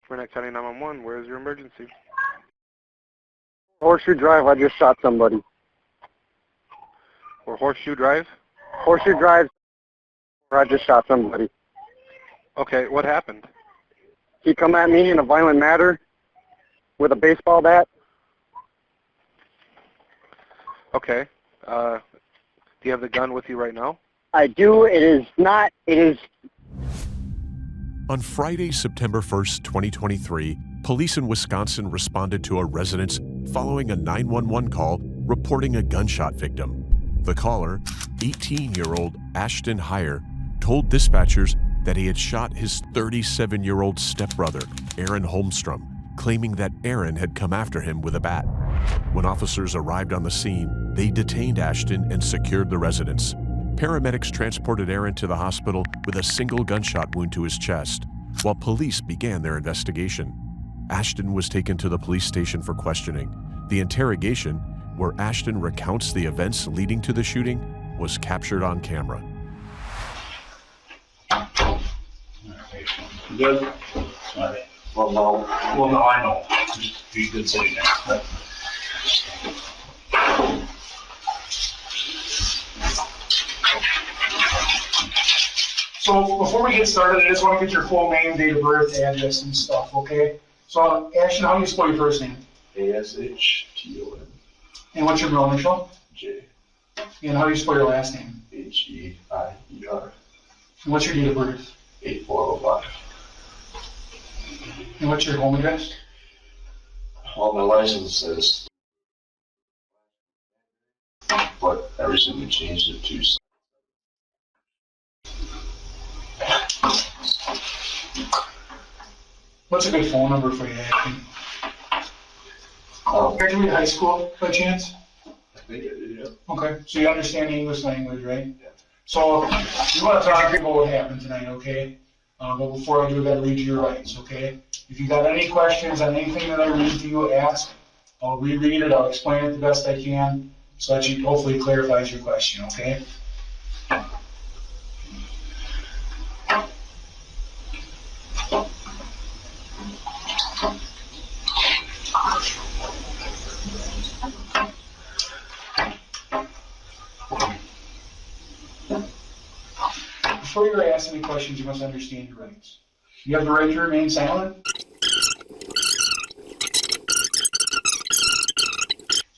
Gwinnett County 911, where is your emergency? Horseshoe Drive, I just shot somebody. Or Horseshoe Drive? Horseshoe Drive, I just shot somebody. Okay, what happened? He come at me in a violent manner with a baseball bat. Okay. Do you have the gun with you right now? I do. It is On Friday, September 1st, 2023, police in Wisconsin responded to a residence following a 911 call reporting a gunshot victim. The caller, 18-year-old Ashton Heier, told dispatchers that he had shot his 37-year-old stepbrother, Aaron Holmstrom, claiming that Aaron had come after him with a bat. When officers arrived on the scene, they detained Ashton and secured the residence. Paramedics transported Aaron to the hospital with a single gunshot wound to his chest, while police began their investigation. Ashton was taken to the police station for questioning. The interrogation, where Ashton recounts the events leading to the shooting, was captured on camera. You good? All right. Well, no, I know. Just be good sitting there. So before we get started, I just want to get your full name, date of birth, address, and stuff, okay? So, Ashton, how do you spell your first name? ASHTON. And what's your middle initial? J. And how do you spell your last name? HEIER. And what's your date of birth? 8405. And what's your home address? Well, my license says, but I recently changed it to. What's a good phone number for you, Ashton? Graduated high school by chance? I think I did, yeah. Okay, so you understand the English language, right? Yeah. So you want to talk about what happened tonight, okay? But before I do, I got to read you your rights, okay? If you got any questions on anything that I read to you, ask. I'll reread it. I'll explain it the best I can, so that you hopefully clarifies your question, okay? Before you ask any questions, you must understand your rights. You have the right to remain silent.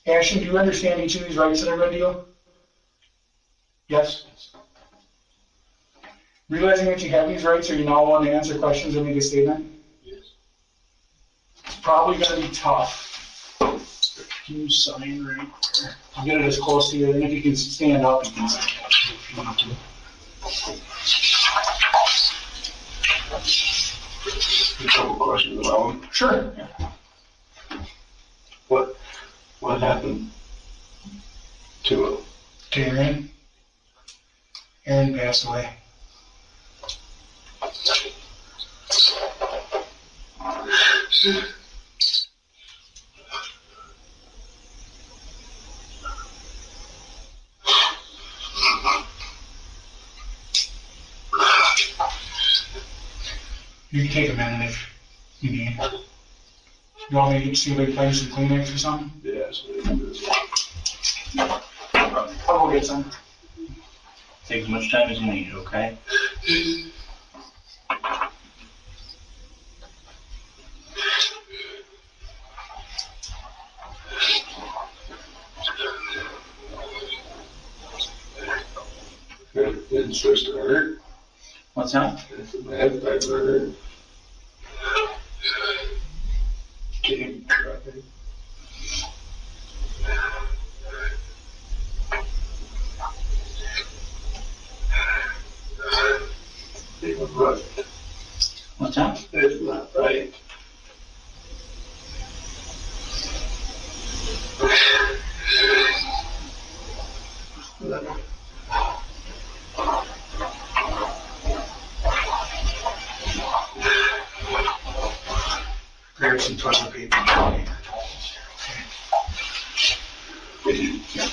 Ashton, do you understand each of these rights that I read to you? Yes? Realizing that you have these rights, are you now willing to answer questions and make a statement? Yes. It's probably going to be tough. Can you sign right there? I'll get it as close to you, and if you can stand up, you can stand up if you want to. A couple questions about him. Sure. What happened to him? To Aaron? Aaron passed away. You can take a minute if you need. You want me to see if I can find some Kleenex or something? Yes. I'll go get some. Take as much time as you need, okay? It's supposed to hurt. What's that? It's a bad type of hurt. Game tracking. It was right. What's that? It's not right. Grab some toilet paper. Yeah.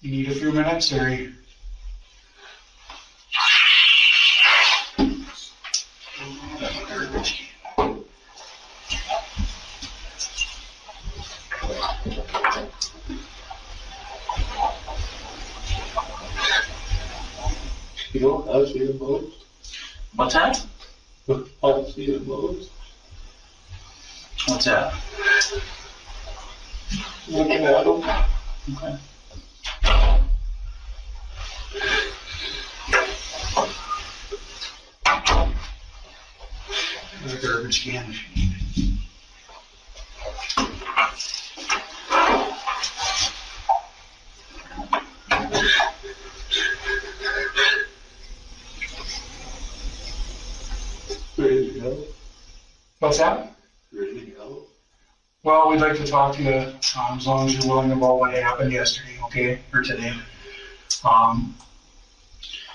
You need a few minutes, or? You know, I see the most. What's that? I see the most. What's that? Looking at them. Okay. There's a garbage can if you need it. Ready to go? What's that? Ready to go? Well, we'd like to talk to you, as long as you're willing, about what happened yesterday, okay, or today.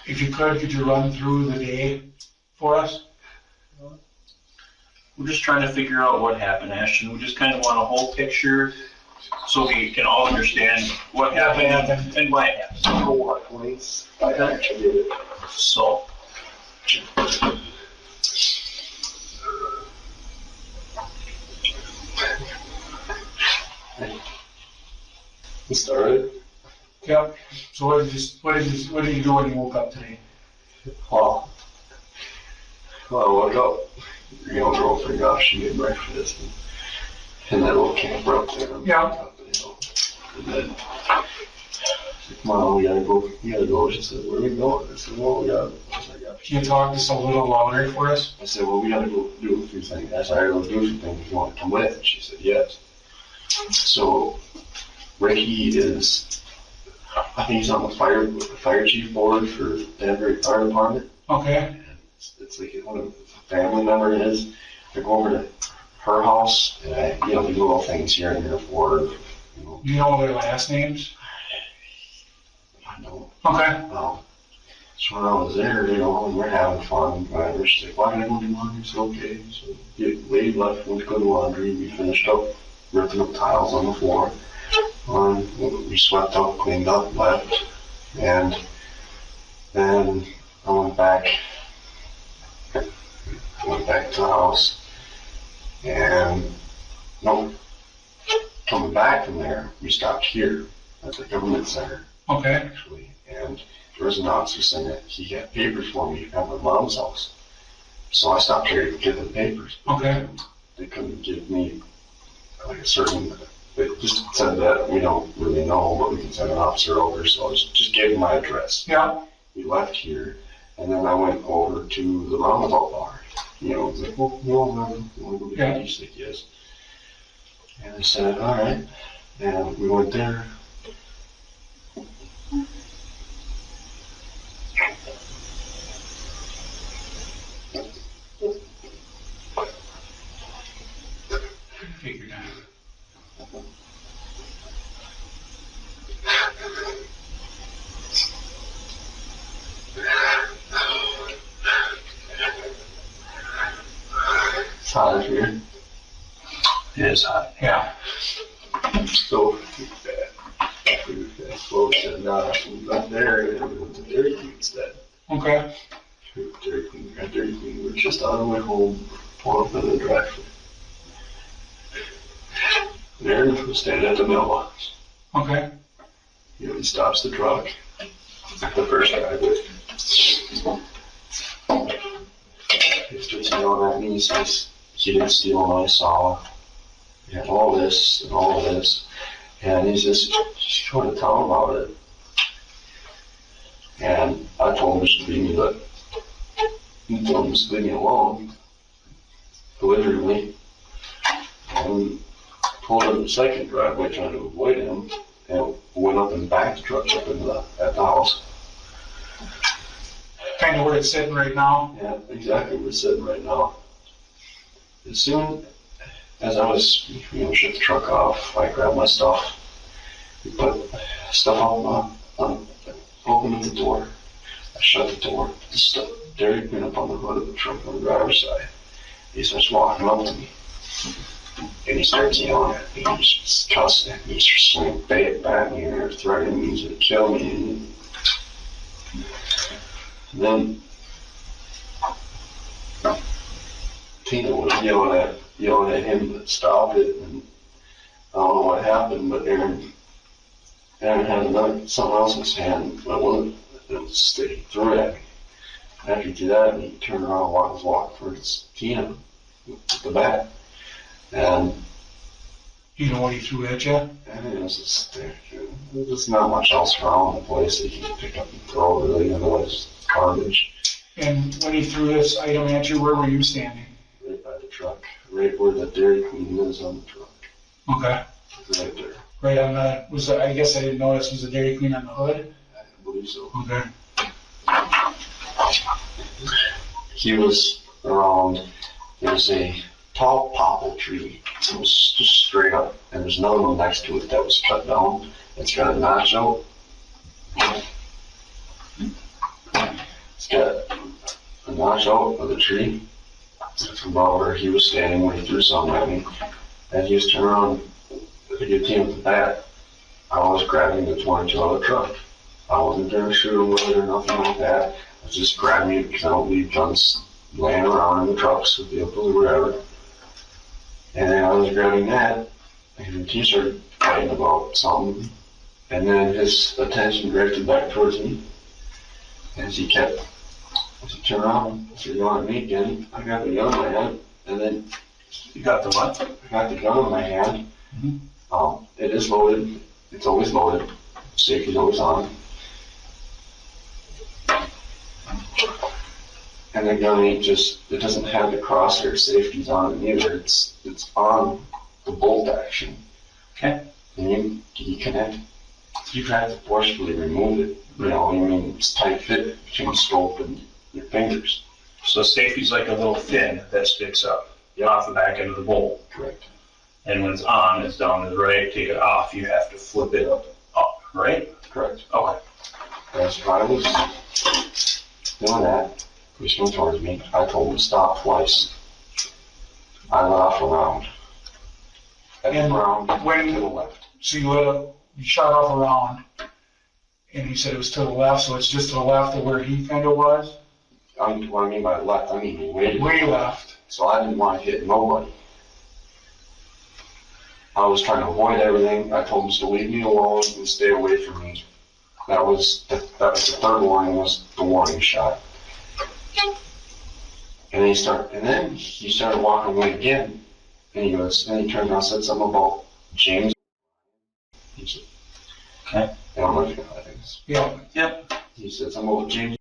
If you could you run through the day for us? We're just trying to figure out what happened, Ashton. We just kind of want a whole picture so we can all understand what happened and why it happened. For what place? I actually did it. So, We started. Yep. So what did you do when you woke up today? Well, I woke up. You know, girlfriend got she made breakfast and that little camper up there. Yeah. And then, Mom, we gotta go. She said, where are we going? I said, well, we gotta. Can you talk just a little louder for us? I said, well, we gotta go do a few things. I said, I gotta go do a few things if you want to come with. And she said, yes. So, Ricky is, I think he's on the fire chief board for Denver Fire Department. Okay. And it's like one of the family member is. I go over to her house and we do little things here and there for her. Do you know their last names? I don't. Okay. So when I was there, and we're having fun, whatever. She's like, why did I go do laundry? It's okay. So Wade left, went to go do laundry. We finished up ripping up tiles on the floor. We swept up, cleaned up, left, and then I went back to the house, and coming back from there, we stopped here at the government center. Okay. Actually, and there was an officer saying that he had papers for me at my mom's house. So I stopped here to get the papers. Okay. They couldn't give me like a certain, they just said that we don't really know, but we can send an officer over. So I just gave him my address. Yeah. We left here, and then I went over to the roundabout bar. He was like, well, you want to go get it? He's like, yes. And I said, all right. And we went there. Take your time. It's hot here. it is hot. Yeah. So, we fast forward to we left there and we went to Dairy Queen instead. Okay. Dairy Queen, we're just on our way home, pulling up in the driveway. Aaron was standing at the mailbox. Okay. He stops the truck at the first driveway. He starts yelling at me. He says, he didn't steal my saw. And all this and all this. And he's just trying to tell him about it. And I told him just to leave me, but he told him just to leave me alone. Belligerently. And pulled up the second driveway trying to avoid him, and went up and backed the truck up into at the house. Kind of where it's sitting right now. Yeah, exactly where it's sitting right now. As soon as I was, shut the truck off, I grabbed my stuff. We put stuff on opened the door. I shut the door. The stuff, Derek went up on the hood of the truck on the driver's side. He starts walking up to me. And he starts yelling at me, he's just cussing at me, he's just swinging bait at me, and they're threatening me to kill me. And then Tina was yelling at him to stop it, and I don't know what happened, but Aaron had something else in his hand, but it was sticking. He threw it at me. After he did that, he turned around and walked towards Tina with the bat. And You know what he threw at you? and it was just, there's not much else around the place that you can pick up and throw, really, otherwise it's garbage. And when he threw this item at you, where were you standing? Right by the truck, right where the Dairy Queen is on the truck, Okay. right there. Right on the, I guess I didn't notice, was the Dairy Queen on the hood? I believe so. Okay. He was around, there's a tall popple tree. It was just straight up, and there's another one next to it that was cut down. It's got a notch out. It's got a notch out of the tree. That's about where he was standing when he threw something at me. And he was turning around to get him with the bat. I was grabbing the 22 out of the truck. I wasn't going to shoot him with it or nothing like that. I was just grabbing it because I don't leave guns laying around in the trucks or vehicles or whatever. And then I was grabbing that, and he started fighting about something. And then his attention drifted back towards me. As he turned around, started yelling at me again. I got the gun in my hand, and then You got the what? I got the gun in my hand. Mhm. It is loaded. It's always loaded. Safety's always on. And the gun ain't just, it doesn't have the crosshair safeties on it either. It's on the bolt action. Okay. And you connect, you have to forcefully remove it. You know, I mean, it's tight fit between the scope and your fingers. So safety's like a little fin that sticks up off the back end of the bolt. Correct. And when it's on, it's down to the right. Take it off, you have to flip it up, right? Correct. Okay. As I was doing that, he came towards me. I told him to stop twice. I let off a round. And round when- to the left. So you shot off a round, and you said it was to the left, so it's just to the left of where he kind of was? What I mean by left, I mean Way left. So I didn't want to hit nobody. I was trying to avoid everything. I told him to leave me alone and stay away from me. That was the third warning, was the warning shot. And then he started walking away again. And he turned around and said something about James. He said, Okay. I don't know if you know what that is. Yeah. Yep. He said something about James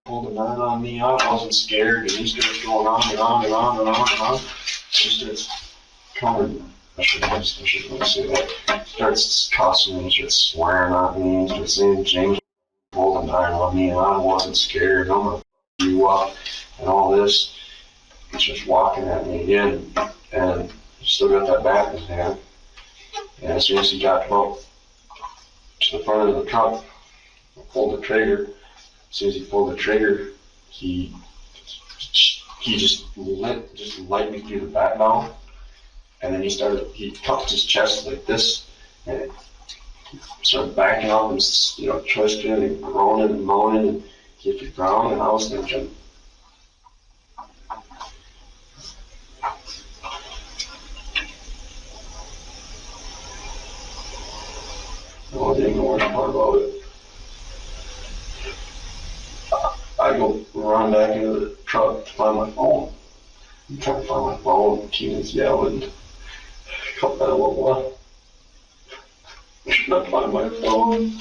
pulled a gun on me. I wasn't scared, and he starts going on and on and on and on and on. He starts coming. I shouldn't really say that. He starts cussing, he starts swearing at me, he starts saying James pulled a knife on me, and I wasn't scared. I'm gonna f you up, and all this. He's just walking at me again, and he still got that bat in his hand. And as soon as he got about to the front of the truck, pulled the trigger. As soon as he pulled the trigger, he just light me through the back mouth, and then he cupped his chest like this, and started backing up and twisting and groaning and moaning, and hit the ground, and I was thinking, the only thing the worst part about it, I go run back into the truck to find my phone. I'm trying to find my phone. Tina's yelling. Call 911. I cannot find my phone.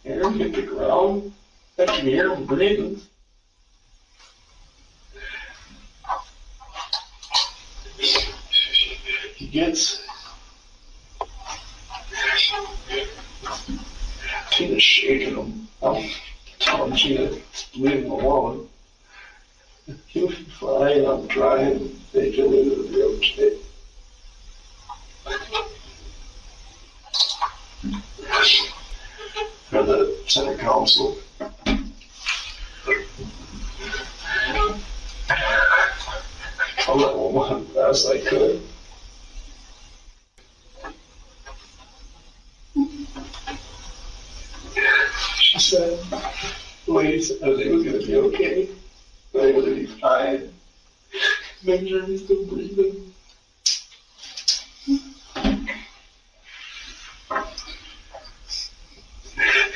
Aaron hit the ground. I can hear him breathing. He gets. Tina's shaking him. I'm telling Tina to leave him alone. He'll be fine. I'm trying. They can live be okay. For the center council. I'll let one best I could. She said, the lady said it was gonna be okay. But it was gonna be fine. Make sure he's still breathing.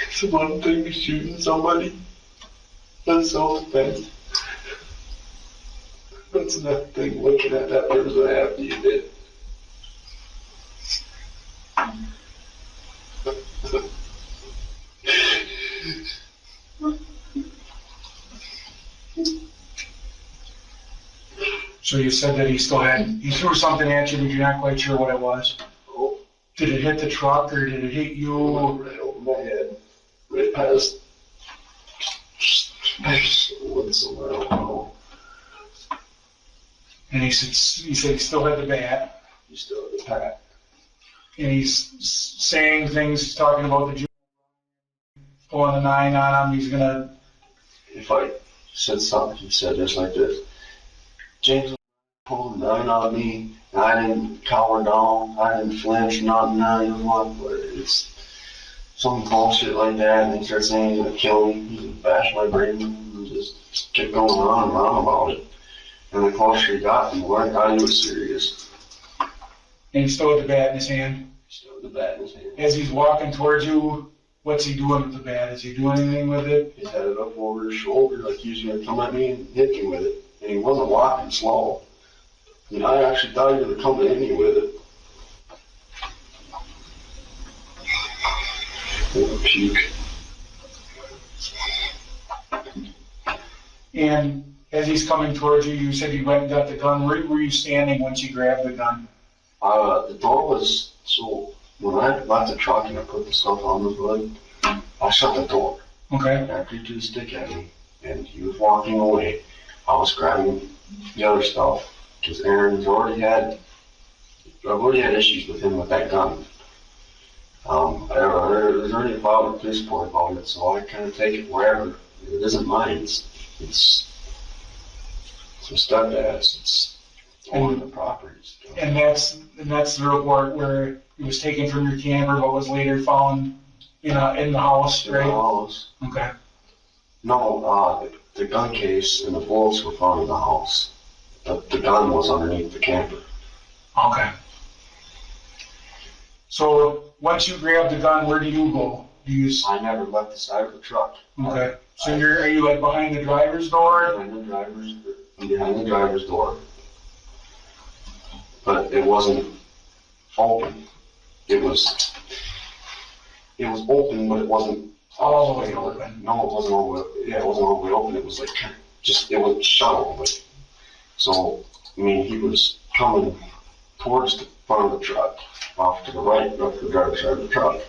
It's one thing shooting somebody. That's self-defense. That's another thing looking at that person after you did. So you said that he threw something at you, but you're not quite sure what it was. Oh, Did it hit the truck or did it hit you? right over my head. Right past. Went somewhere, I don't know. And he said he still had the bat. You still have the pack. And he's saying things, talking about the pulling the 9 on him. He's gonna. If I said something, he said just like this. James pulled the 9 on me, and I didn't cower down, I didn't flinch, nothing, but it's some bullshit like that, and he started saying he's gonna kill me, he's gonna bash my brain, and just kept going on and on about it. And the closer he got, the more I thought he was serious. And he still had the bat in his hand. He still had the bat in his hand. As he's walking towards you, what's he doing with the bat? Is he doing anything with it? He had it up over his shoulder like he was gonna come at me and hit me with it. And he wasn't walking slow. And I actually thought he was coming at me with it. Puke. And as he's coming towards you, you said you went and got the gun. Where were you standing once you grabbed the gun? The door was, so when I left the truck and I put the stuff on the hood, I shut the door. Okay. After he threw the stick at me and he was walking away, I was grabbing the other stuff because I've already had issues with him with that gun. There's already filed a police report about it, so I kind of take it wherever. It isn't mine. It's some stepdad's. It's on the properties. And that's the report where it was taken from your camper, but was later found in the house, right? In the house. Okay. No, the gun case and the bullets were found in the house. The gun was underneath the camper. Okay. So once you grab the gun, where do you go? I never left the side of the truck. Okay. So are you like behind the driver's door? Behind the driver's door. But it wasn't open. It was open, but it wasn't all the way open. No, it wasn't all the way. Yeah, it wasn't all the way open. It was like it was shut all the way. So I mean, he was coming towards the front of the truck, off to the right, up the driver's side of the truck.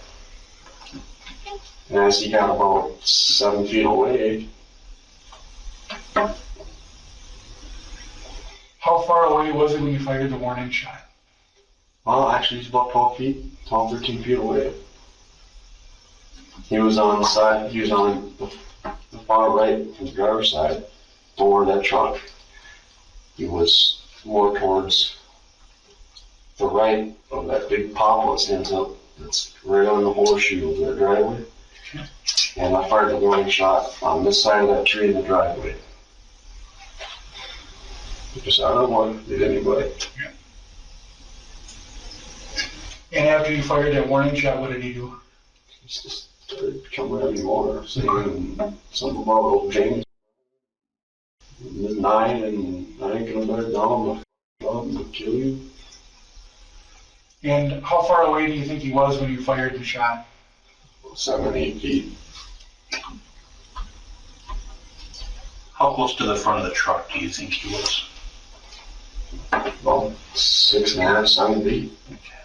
And as he got about 7 feet away. How far away was it when you fired the warning shot? Well, actually, he's about 12, 13 feet away. He was on the side, he was on the far right from the driver's side, door of that truck. He was more towards the right of that big poplar that stands up. That's right on the horseshoe of that driveway. And I fired the warning shot on this side of that tree in the driveway. Because I don't want to hit anybody. Yeah. And after you fired that warning shot, what did he do? He just started coming at me more, saying something about old James. He's 9 and I ain't gonna let it down, I'm gonna kill you. And how far away do you think he was when you fired the shot? 7, 8 feet. How close to the front of the truck do you think he was? About 6.5, 7 feet. Okay.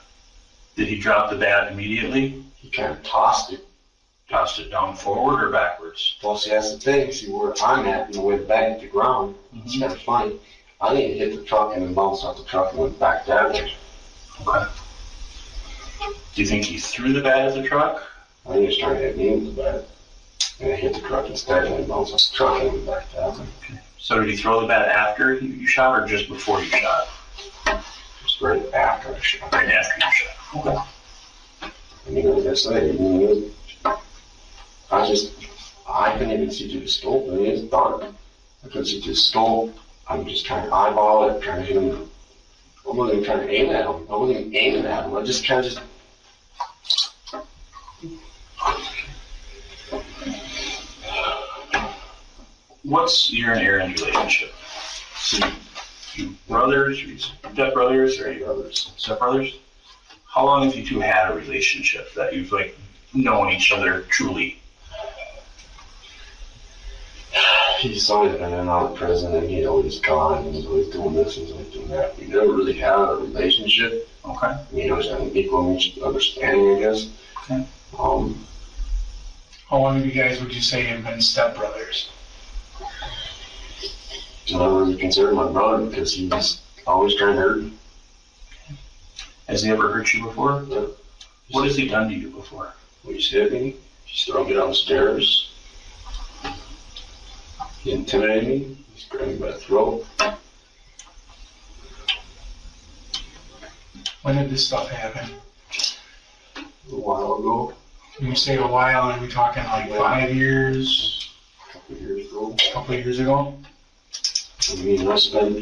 Did he drop the bat immediately? He kind of tossed it. Tossed it down forward or backwards? Well, see, that's the thing. See, where I'm at and the way back at the ground, it's kind of funny. I think it hit the truck and then bounced off the truck and went back that way. Okay. Do you think he threw the bat at the truck? I think he was trying to hit me with the bat. And it hit the truck instead and then bounced off the truck and went back that way. Okay. So did he throw the bat after you shot or just before you shot? shot. Right after you shot. Okay. I mean, like I said, I couldn't even see through the scope. I mean, it's dark. I couldn't see through the scope. I'm just trying to eyeball it, trying to hit him. I wasn't even trying to aim at him. I wasn't even aiming at him. I just kind of What's your and Aaron's relationship? So you brothers, are you stepbrothers, or are you brothers? Stepbrothers? How long have you two had a relationship that you've like known each other truly? He's always been in and out of prison, and he's always gone, and he's always doing this, and he's always doing that. We never really had a relationship. Okay. We always had an equal understanding, I guess. Okay. How long have you guys, would you say, have been stepbrothers? I never really considered my brother because he was always trying to hurt me. Has he ever hurt you before? Yeah. What has he done to you before? He used to hit me. He used to throw me down the stairs. He intimidated me. He used to grab me by the throat. When did this stuff happen? A while ago, When you say a while, are we talking like 5 years, a couple of years ago. a couple of years ago? I mean, I spent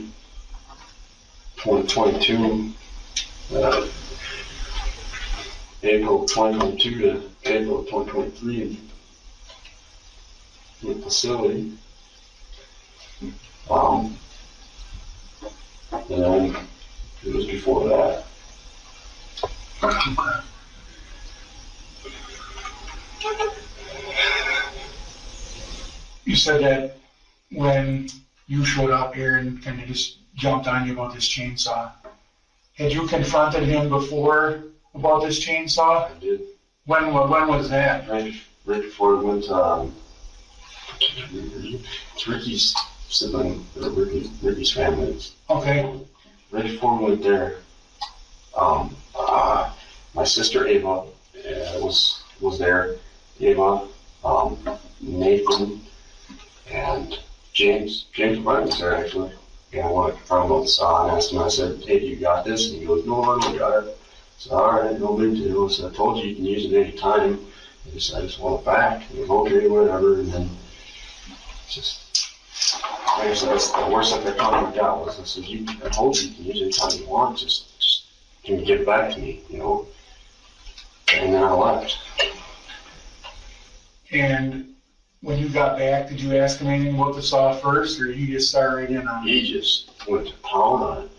2022, April 2022 to April 2023 in the facility. And then it was before that. You said that when you showed up here and kind of just jumped on you about this chainsaw. Had you confronted him before about this chainsaw? I did. When was that? Right before it went, it's Ricky's sibling, or Ricky's family. Okay. Right before we went there, my sister Ava was there. Ava, Nathan, and James Martin was there actually. And I wanted to confront him about the saw and asked him, I said, hey, you got this? And he goes, no, I don't got it. I said, all right, no big deal. I said, I told you you can use it any time. I just want it back. And he goes, okay, whatever. And then just, like I said, that's the worst that I got was, I said, I told you you can use it anytime you want. Just can you give it back to me, you know? And then I left. And when you got back, did you ask him anything about the saw first, or did you just start right in on it? He just went to town on it.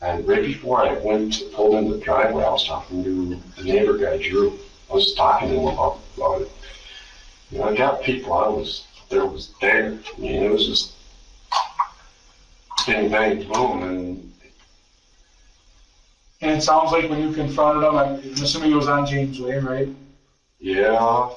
And right before I pulled into the driveway, I was talking to the neighbor guy, Drew. I was talking to him about it. You know, I got people there. I mean, it was just bang, bang, boom, and it sounds like when you confronted him, I'm assuming it was on James Way, right? yeah.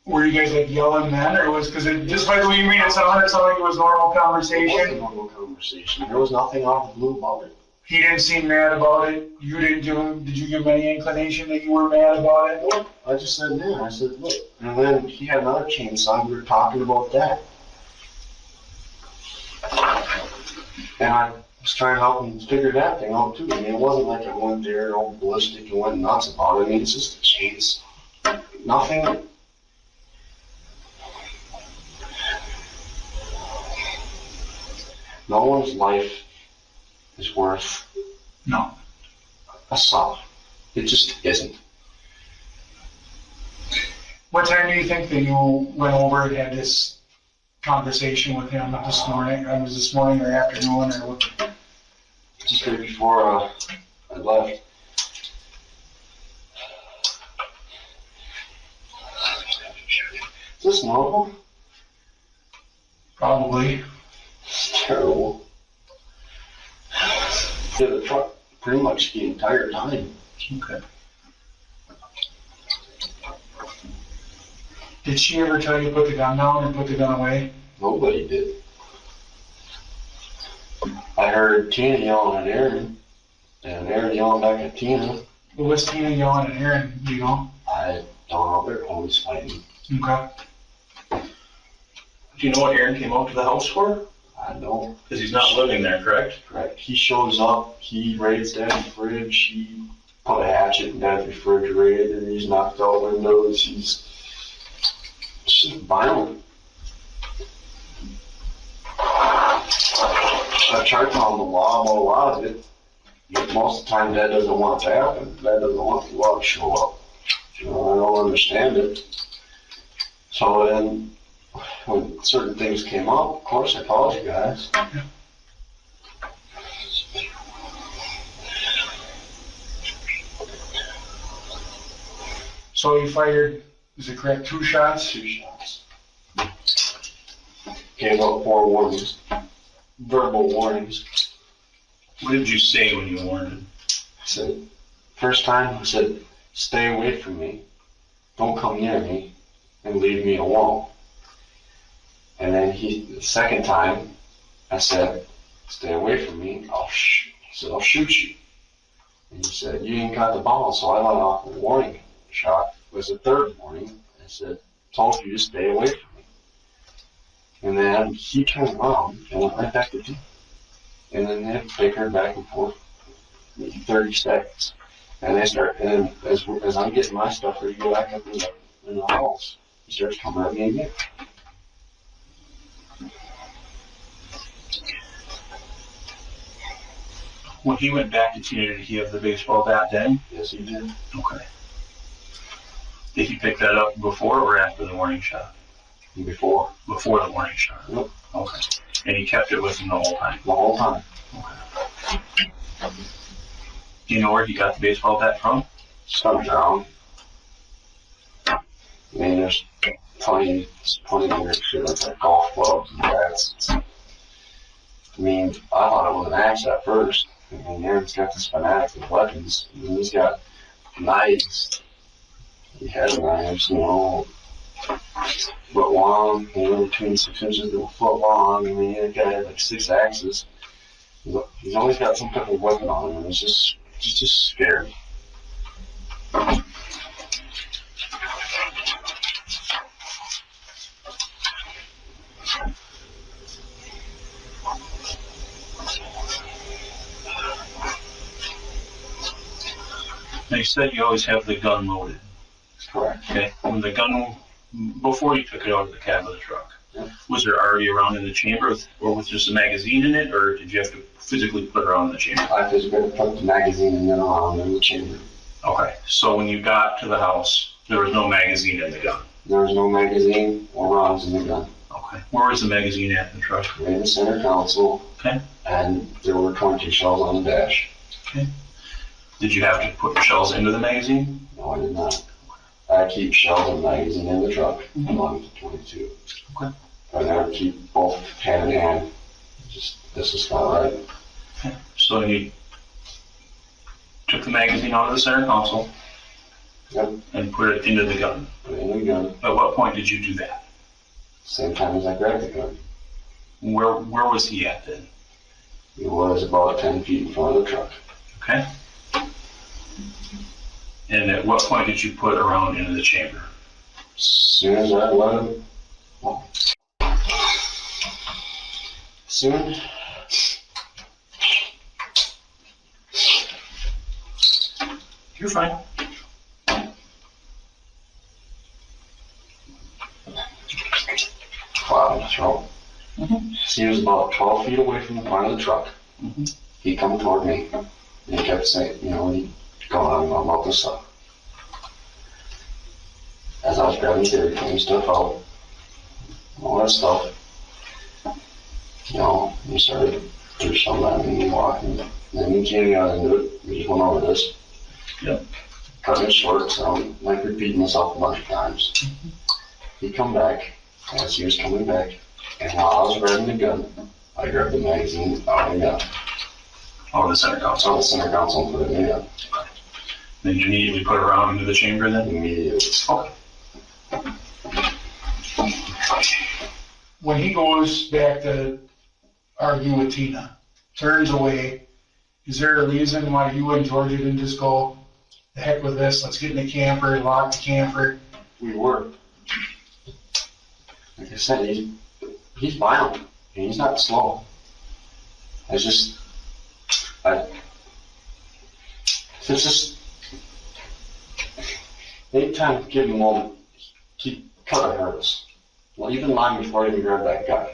Were you guys like yelling then, or was, because just by the way you made it sound like it was normal It was a conversation? normal conversation. There was nothing out of the blue about it. He didn't seem mad about it. You didn't do him. Did you give him any inclination that you were mad about it? Well, I just said, yeah. I said, look. And then he had another chainsaw. We were talking about that. And I was trying to help him figure that thing out too. I mean, it wasn't like I went there all ballistic and went nuts about it. I mean, it's just a chainsaw. Nothing. No one's life is worth No. a saw. It just isn't. What time do you think that you went over and had this conversation with him this morning? Was this morning or afternoon or what? Just right before I left. Is this normal? Probably. It's terrible. Yeah, the truck pretty much the entire time. Okay. Did she ever tell you to put the gun down or put the gun away? Nobody did. I heard Tina yelling at Aaron, and Aaron yelling back at Tina. What was Tina yelling at Aaron, do you know? I don't know, they're always fighting. Okay. Do you know what Aaron came out to the house for? I don't. Because he's not living there, correct? Correct. He shows up, he raids Dad's fridge, he put a hatchet in Dad's refrigerator, he's knocked out windows, he's just violent. I've tried telling the law about a lot of it, but most of the time Dad doesn't want it to happen. Dad doesn't want the law to show up. You know, I don't understand it. So then, when certain things came up, of course I called you guys. So you fired, is it correct, 2 shots? 2 shots. Gave up 4 warnings. Verbal warnings. What did you say when you warned him? I said, first time, I said, stay away from me. Don't come near me and leave me alone. And then the second time, I said, stay away from me. I'll shoot you. And he said, you ain't got the ball, so I let off a warning shot. It was the 3rd warning. I said, told you to stay away from me. And then he turned around and went right back to me. And then they bickered back and forth, maybe 30 seconds. And they start, and as I'm getting my stuff ready to go back up in the house, he starts coming at me again. When he went back to you, did he have the baseball bat then? Yes, he did. Okay. Did he pick that up before or after the warning shot? Before. Before the warning shot? Yep. Okay. And he kept it with him the whole time? The whole time. Okay. Do you know where he got the baseball bat from? Stumped down. I mean, there's plenty weird shit like that, golf clubs and bats. I mean, I thought it was an axe at first. I mean, Aaron's got this fanatic with weapons. I mean, he's got knives. He has knives, you know, foot long, you know, between 6 inches to a foot long. I mean, the guy had like 6 axes. He's always got some type of weapon on him, and it's just scary. They said you always have the gun loaded. That's correct. Okay. When the gun, before you took it out of the cab of the truck, Yep. was there already a round in the chamber, or was just a magazine in it, or did you have to physically put a round in the chamber? I physically put the magazine and then around in the chamber. Okay. So when you got to the house, there was no magazine in the gun. There was no magazine or rounds in the gun. Okay. Where was the magazine at in the truck? In the center console. Okay. And there were 22 shells on the dash. Okay. Did you have to put the shells into the magazine? No, I did not. I keep shells and magazine in the truck, along with the 22. Okay. I never keep both hand in hand. This is not right. Okay. So you took the magazine out of the center console. Yep. And put it into the gun. Put it in the gun. At what point did you do that? Same time as I grabbed the gun. Where was he at then? He was about 10 feet in front of the truck. Okay. And at what point did you put a round into the chamber? As soon as I let him, well, soon. You're fine. Cloud in the throat. He was about 12 feet away from the front of the truck. He come toward me, and he kept saying, you know, he going on about this stuff. As I was grabbing gear, pulling stuff out, all that stuff, you know, he started to do something at me and walk, and then he came out into it. We just went over this. Yep. Cut it short, so I'm like repeating myself a bunch of times. He come back, as he was coming back, and while I was grabbing the gun, I grabbed the magazine out of the gun. Oh, the center console. Out of the center console and put it in the gun. Then you immediately put a round into the chamber then? Immediately. Okay. When he goes back to argue with Tina, turns away, is there a reason why you and Georgia didn't just go, the heck with this, let's get in the camper, lock the camper? We were. Like I said, he's violent. He's not slow. It's just, anytime you give him a moment, keep cutting hurts. Well, even mine before I even grabbed that gun.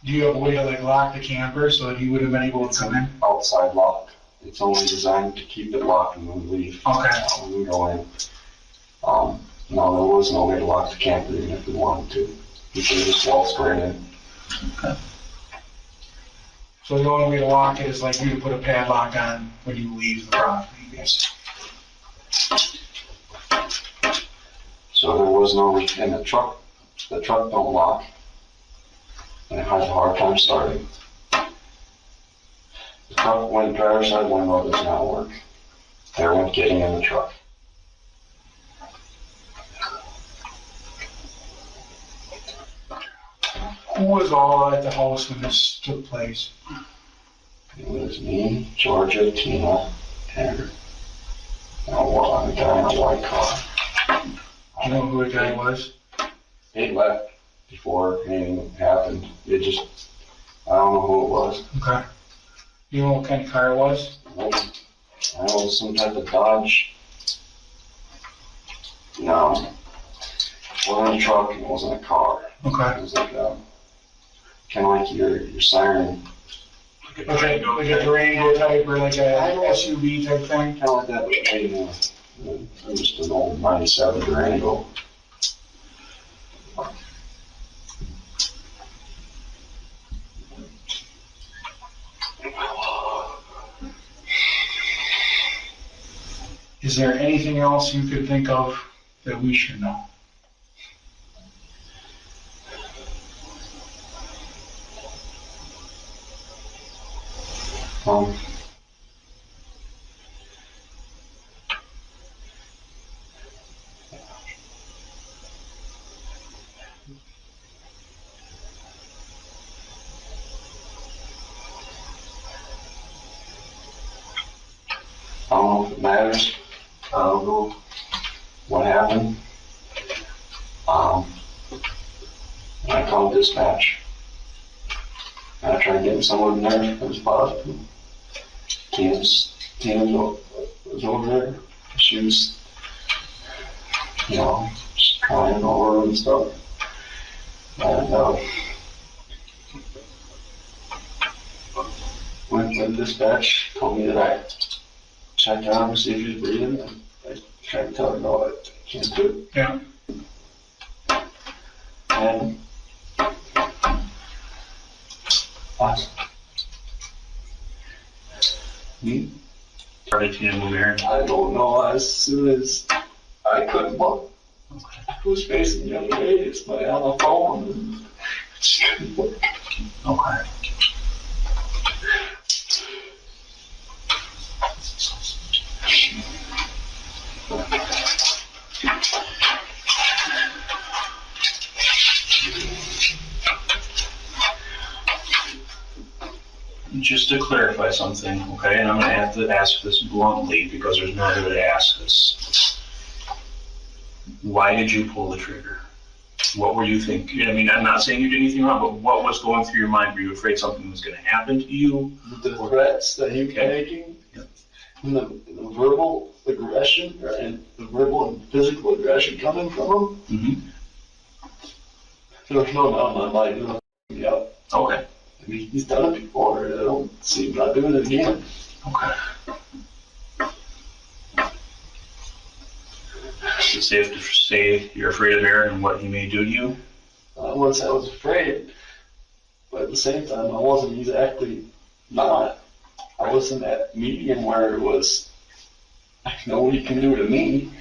Do you have a way to like lock the camper so that he would have been able to come in? Outside lock. It's only designed to keep it locked when we leave. Okay. When we go in. No, there was no way to lock the camper even if we wanted to. We could have just waltzed right in. Okay. So the only way to lock it is like you to put a padlock on when you leave the property, yes. So there was no, in the truck don't lock. And it has a hard time starting. The truck, when the driver's side window does not work. Everyone's getting in the truck. Who was all at the house when this took place? It was me, Georgia, Tina, and a guy in a white car. Do you know who the guy was? They left before anything happened. It just, I don't know who it was. Okay. You know what kind of car it was? I know it was some type of Dodge. No. It wasn't a truck, it wasn't a car. Okay. It was like kind of like your siren. Like a Durango type or like a SUV type thing? Kind of like that, but way more. Just an old 97 Durango. Is there anything else you could think of that we should know? I don't know if it matters. I don't know what happened. I called dispatch. I tried getting someone in there that was positive. Tina's was over there. She was, just crying all over and stuff. And went to the dispatch, told me that I checked on her, see if she was breathing. And I tried to tell her, no, I can't do it. Yeah. And me? Started to move here. I don't know. As soon as I couldn't look, I was facing the other way. It's my on the phone. And she couldn't look. Okay. Just to clarify something, okay, and I'm going to have to ask this bluntly because there's no other way to ask this. Why did you pull the trigger? What were you thinking? I mean, I'm not saying you did anything wrong, but what was going through your mind? Were you afraid something was going to happen to you? The threats that he was making, and the verbal aggression, and the verbal and physical aggression coming from him, there's no doubt in my mind. Yeah. Okay. I mean, he's done it before. I don't see him not doing it again. Okay. Is it safe to say you're afraid of Aaron and what he may do to you? I wouldn't say I was afraid, but at the same time, I wasn't exactly not. I was in that medium where it was, I know what he can do to me.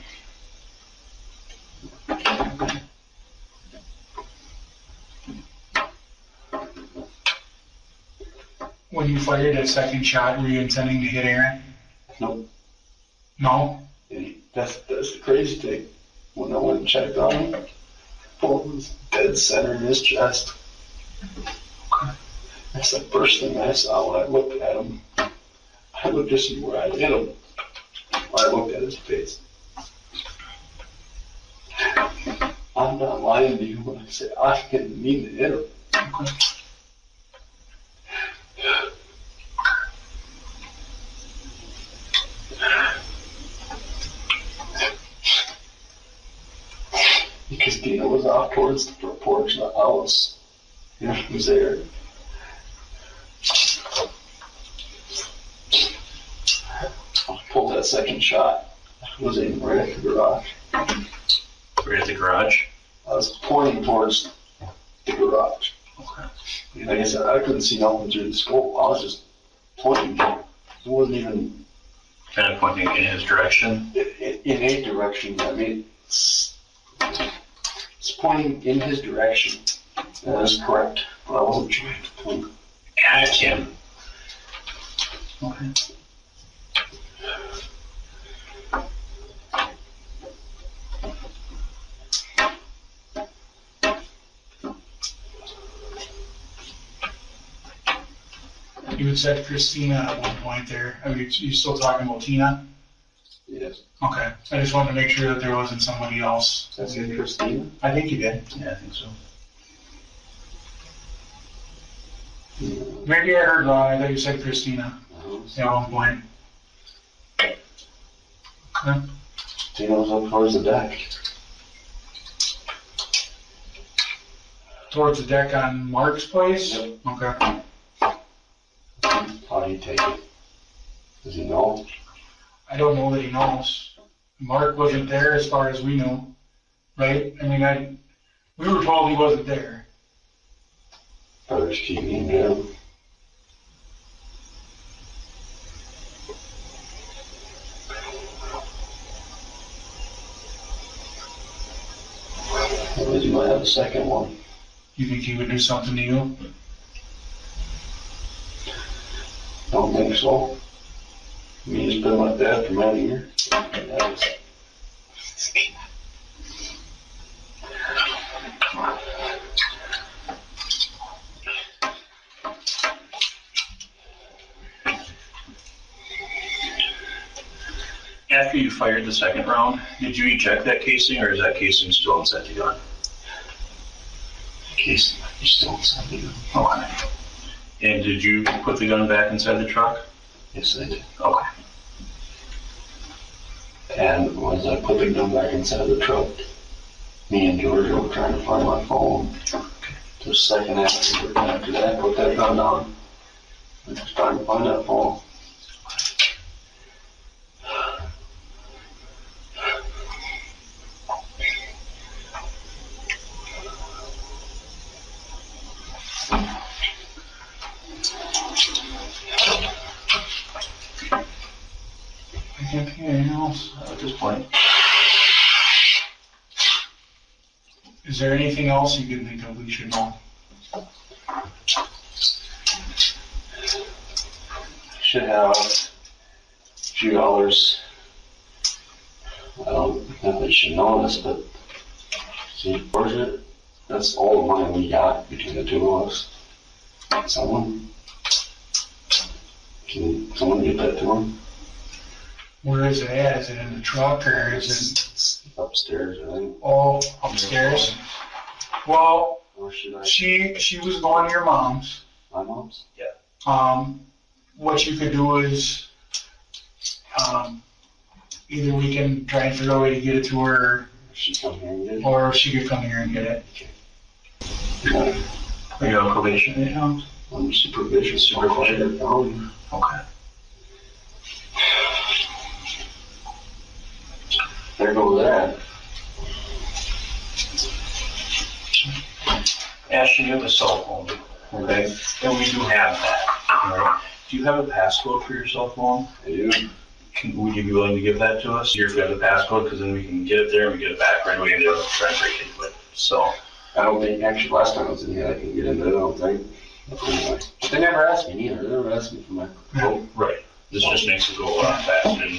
When you fired that second shot, were you intending to hit Aaron? Nope. No? And that's the crazy thing. When I went and checked on him, bullet was dead center in his chest. That's the first thing I saw when I looked at him. I looked to see where I hit him. I looked at his face. I'm not lying to you when I say I didn't mean to hit him. Because Dina was off towards the front porch of the house. Yeah, he was there. I pulled that second shot. I was aiming right at the garage. Right at the garage? I was pointing towards the garage. Okay. Like I said, I couldn't see nothing through the scope. I was just pointing. It wasn't even Kind of pointing in his direction? in a direction. I mean, it's pointing in his direction. That is correct. But I wasn't trying to point At him. Okay. You had said Christina at one point there. Are you still talking about Tina? Yes. Okay. I just wanted to make sure that there wasn't somebody else. That's interesting. I think you did. Yeah, I think so. Maybe I heard wrong. I thought you said Christina at one point. Okay. Tina was up towards the deck. Towards the deck on Mark's place? Yep. Okay. How do you take it? Does he know? I don't know that he knows. Mark wasn't there as far as we know, right? I mean, we were told he wasn't there. Better just keep me down. Otherwise you might have a second one. You think he would do something to you? Don't think so. I mean, he's been like that for many years. After you fired the second round, did you eject that casing, or is that casing still inside the gun? Casey, he's still inside the gun. Okay. And did you put the gun back inside the truck? Yes, I did. Okay. And once I put the gun back inside the truck, me and Georgia were trying to find my phone. The second after that, I put that gun down. I was trying to find that phone. I can't think of anything else. At this point. Is there anything else you can think of we should know? Should have a few dollars. I don't know if they should know this, but see, budget, that's all the money we got between the two of us. Can someone get that to him? Where is it at? Is it in the truck or is It's upstairs, I think. it all upstairs? Well, Or should I? she was going to your mom's. My mom's? What you could do is, either we can try and figure out a way to get it to her, She come here and get it? or she could come here and get it. Yeah. Are you on probation right now? I'm supervision supervisor. Okay. There goes that. Ashton, you have a cell phone, okay? And we do have that, all right? Do you have a passcode for your cell phone? I do. Would you be willing to give that to us? If you have the passcode, because then we can get it there and we get it back right away and they'll try and break into it. So. I don't think, actually, last time I was in here, I can get into it, I don't think. But anyway, they never asked me either. They never asked me for my code. Right. This just makes it go a lot faster and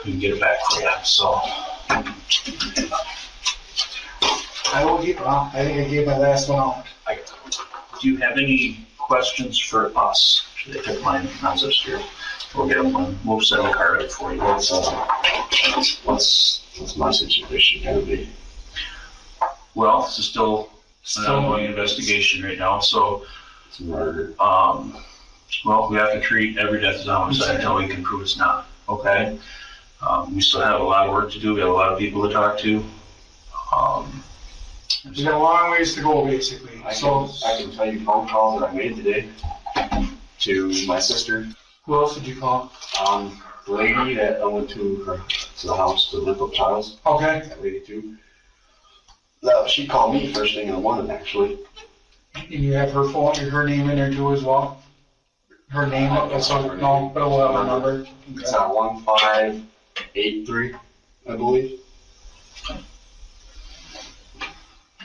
we can get it back for you, so. I will get, well, I think I gave my last one out. Do you have any questions for us? Should I took mine upstairs? We'll get them one. We'll send the card up for you. What's my situation gonna be? Well, this is still an ongoing investigation right now, so, It's murder. well, we have to treat every death as homicide until we can prove it's not, okay? We still have a lot of work to do. We have a lot of people to talk to. We got a long ways to go, basically. I So, can tell you phone calls that I made today to my sister. who else did you call? The lady that I went to the house to lift up Child's, Okay. that lady too. No, she called me first thing in the morning, actually. And you have her phone, her name in there too as well? Her name, that's on, no, but we'll have her number. It's at 1583, I believe.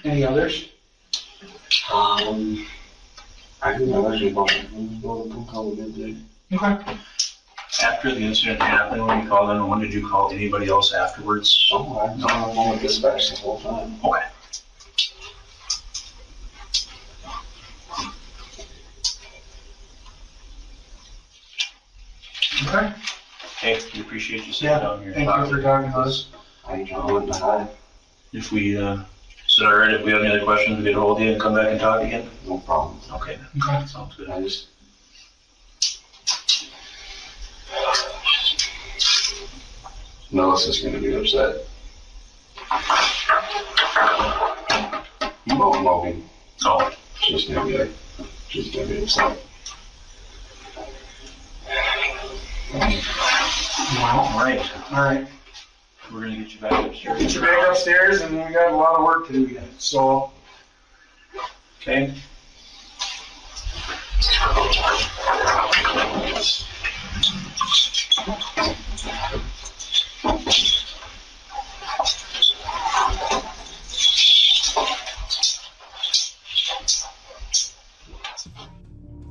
Any others? I think I actually bought a phone call today. Okay. After the incident happened, when you called in, when did you call anybody else afterwards? Oh, I was on the phone with dispatch the whole time. Okay. Okay. Hey, we appreciate you sitting Yeah, down here. thank you for talking to us. I went behind. If we, is it all right if we have any other questions, we get a hold of you and come back and talk again? No problem. Okay, Okay. sounds good. I just. Melissa's gonna be upset. No, Logan. Oh, She's gonna be upset. all right. All right. We're gonna get you back upstairs. Get you back upstairs, and we got a lot of work to do yet, so. Okay.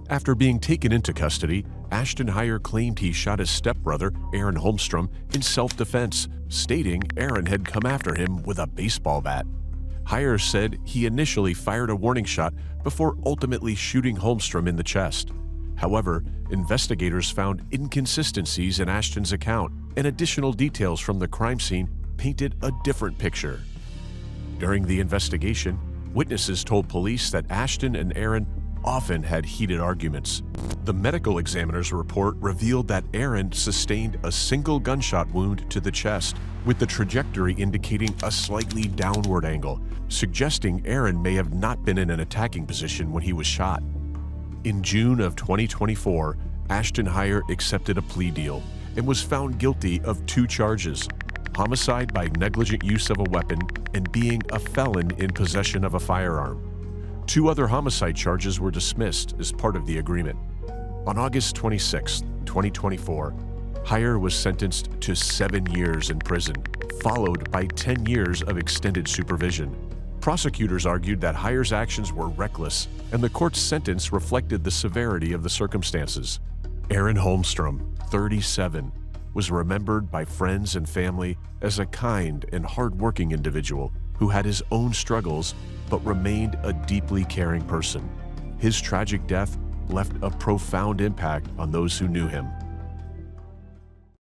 After being taken into custody, Ashton Heier claimed he shot his stepbrother, Aaron Holmstrom, in self-defense, stating Aaron had come after him with a baseball bat. Heier said he initially fired a warning shot before ultimately shooting Holmstrom in the chest. However, investigators found inconsistencies in Ashton's account, and additional details from the crime scene painted a different picture. During the investigation, witnesses told police that Ashton and Aaron often had heated arguments. The medical examiner's report revealed that Aaron sustained a single gunshot wound to the chest, with the trajectory indicating a slightly downward angle, suggesting Aaron may have not been in an attacking position when he was shot. In June of 2024, Ashton Heier accepted a plea deal and was found guilty of 2 charges: homicide by negligent use of a weapon and being a felon in possession of a firearm. 2 other homicide charges were dismissed as part of the agreement. On August 26, 2024, Heier was sentenced to 7 years in prison, followed by 10 years of extended supervision. Prosecutors argued that Heier's actions were reckless, and the court's sentence reflected the severity of the circumstances. Aaron Holmstrom, 37, was remembered by friends and family as a kind and hardworking individual who had his own struggles but remained a deeply caring person. His tragic death left a profound impact on those who knew him.